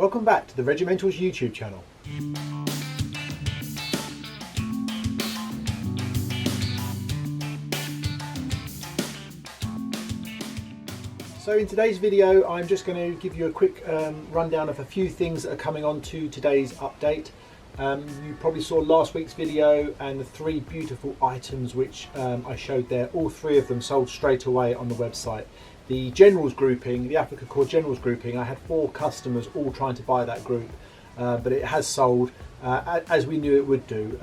Welcome back to the Regimentals YouTube channel. So in today's video I'm just going to give you a quick rundown of a few things that are coming on to today's update. You probably saw last week's video and the three beautiful items which I showed there. All three of them sold straight away on the website. The Generals grouping, the Africa Corps Generals grouping, I had 4 customers all trying to buy that group, but it has sold as we knew it would do.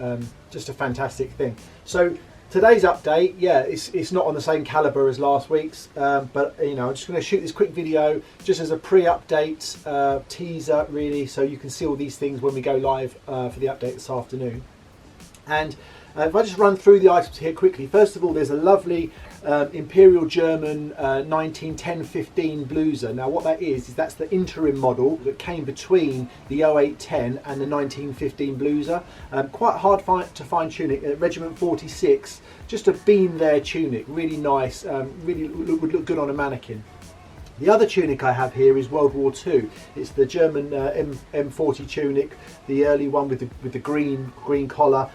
Just a fantastic thing. So today's update, yeah, it's not on the same caliber as last week's, but you know, I'm just going to shoot this quick video just as a pre-update teaser, really, so you can see all these things when we go live for the update this afternoon. And if I just run through the items here quickly, first of all, there's a lovely Imperial German 1910-15 Bluser. Now what that is that's the interim model that came between the 0810 and the 1915 Bluser. Quite hard to find tunic at Regiment 46, just a beam there tunic, really nice, really would look good on a mannequin. The other tunic I have here is World War II. It's the German M40 tunic, the early one with the green collar,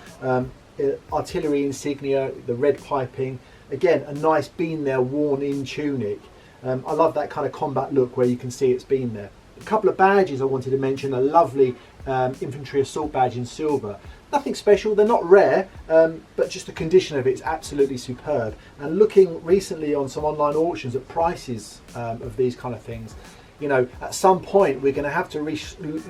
artillery insignia, the red piping. Again, a nice been there, worn in tunic. I love that kind of combat look where you can see it's been there. A couple of badges I wanted to mention, a lovely infantry assault badge in silver. Nothing special, they're not rare, but just the condition of it is absolutely superb. And looking recently on some online auctions at prices of these kind of things, you know, at some point we're going to have to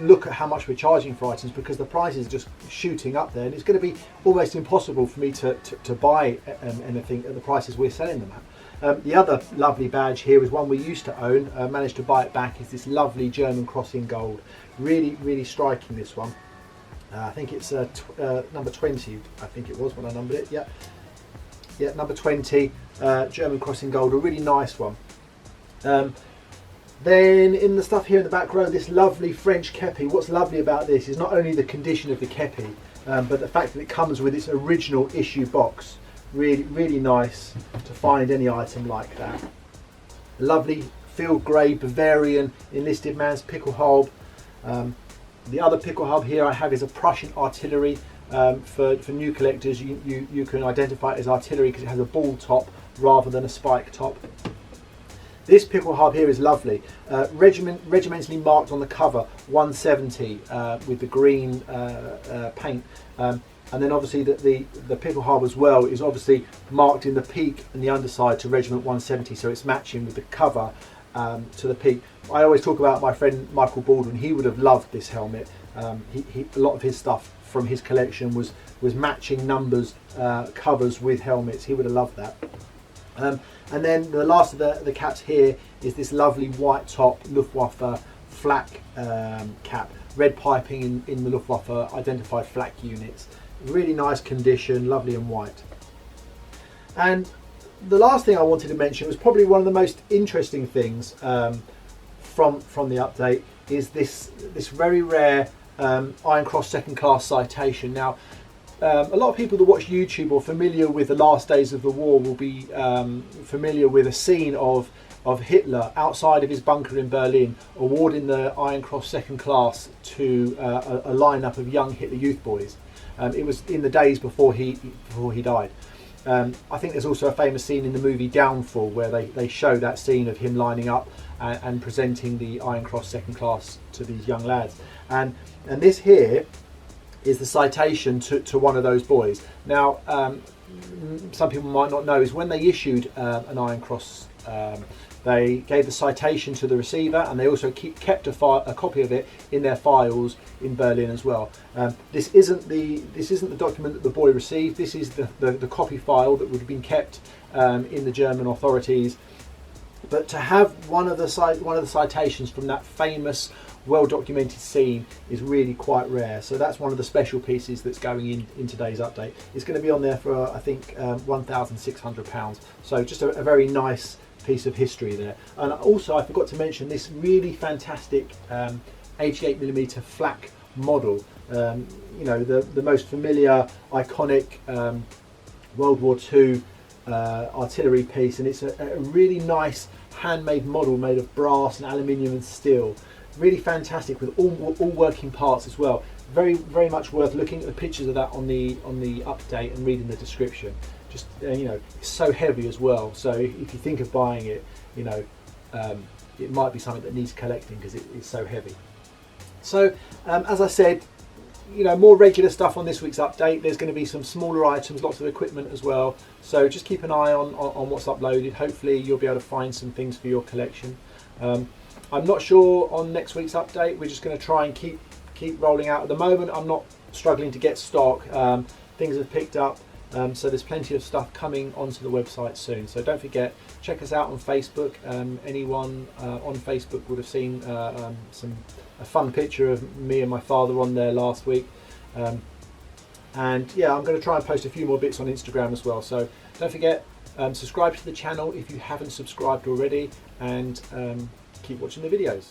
look at how much we're charging for items, because the prices are just shooting up there, and it's going to be almost impossible for me to buy anything at the prices we're selling them at. The other lovely badge here is one we used to own, managed to buy it back, is this lovely German cross in gold. Really striking, this one. I think it's number 20, I think it was when I numbered it, yeah, number 20, German cross in gold, a really nice one. Then in the stuff here in the back row, this lovely French kepi. What's lovely about this is not only the condition of the kepi, but the fact that it comes with its original issue box. Really nice to find any item like that. A lovely field grey Bavarian enlisted man's pickelhaube. The other pickelhaube here I have is a Prussian artillery. For new collectors, you can identify it as artillery because it has a ball top rather than a spike top. This pickelhaube here is lovely, regimentally marked on the cover, 170 with the green paint, and then obviously the pickelhaube as well is obviously marked in the peak and the underside to Regiment 170, so it's matching with the cover to the peak. I always talk about my friend Michael Baldwin. He would have loved this helmet. A lot of his stuff from his collection was matching numbers, covers with helmets. He would have loved that. And then the last of the caps here is this lovely white top Luftwaffe flak cap, red piping in the Luftwaffe identified flak units. Really nice condition, lovely and white. And the last thing I wanted to mention was probably one of the most interesting things from the update is this very rare Iron Cross second class Citation. Now, a lot of people that watch YouTube or familiar with the last days of the war will be familiar with a scene of Hitler outside of his bunker in Berlin awarding the Iron Cross second class to a lineup of young Hitler Youth boys. It was in the days before he died. I think there's also a famous scene in the movie Downfall where they show that scene of him lining up and presenting the Iron Cross second class to these young lads. And this here is the citation to one of those boys. Now, some people might not know is when they issued an Iron Cross, they gave the citation to the receiver, and they also kept a copy of it in their files in Berlin as well. This isn't the document that the boy received. This is the copy file that would have been kept in the German authorities. But to have one of the citations from that famous, well-documented scene is really quite rare. So that's one of the special pieces that's going in today's update. It's going to be on there for I think £1,600. So just a very nice piece of history there. And also I forgot to mention this really fantastic 88mm flak model. You know, the most familiar, iconic World War II artillery piece, and it's a really nice handmade model made of brass and aluminium and steel. really fantastic with all working parts as well. Very much worth looking at the pictures of that on the update and reading the description. Just you know, it's so heavy as well. So if you think of buying it, you know, it might be something that needs collecting because it is so heavy. So as I said, you know, more regular stuff on this week's update. There's going to be some smaller items, lots of equipment as well. So just keep an eye on what's uploaded. Hopefully you'll be able to find some things for your collection. I'm not sure on next week's update. We're just going to try and keep rolling out. At the moment, I'm not struggling to get stock. Things have picked up. So there's plenty of stuff coming onto the website soon. So don't forget, check us out on Facebook. Anyone on Facebook would have seen a fun picture of me and my father on there last week. And yeah, I'm going to try and post a few more bits on Instagram as well. So don't forget, subscribe to the channel if you haven't subscribed already, and keep watching the videos.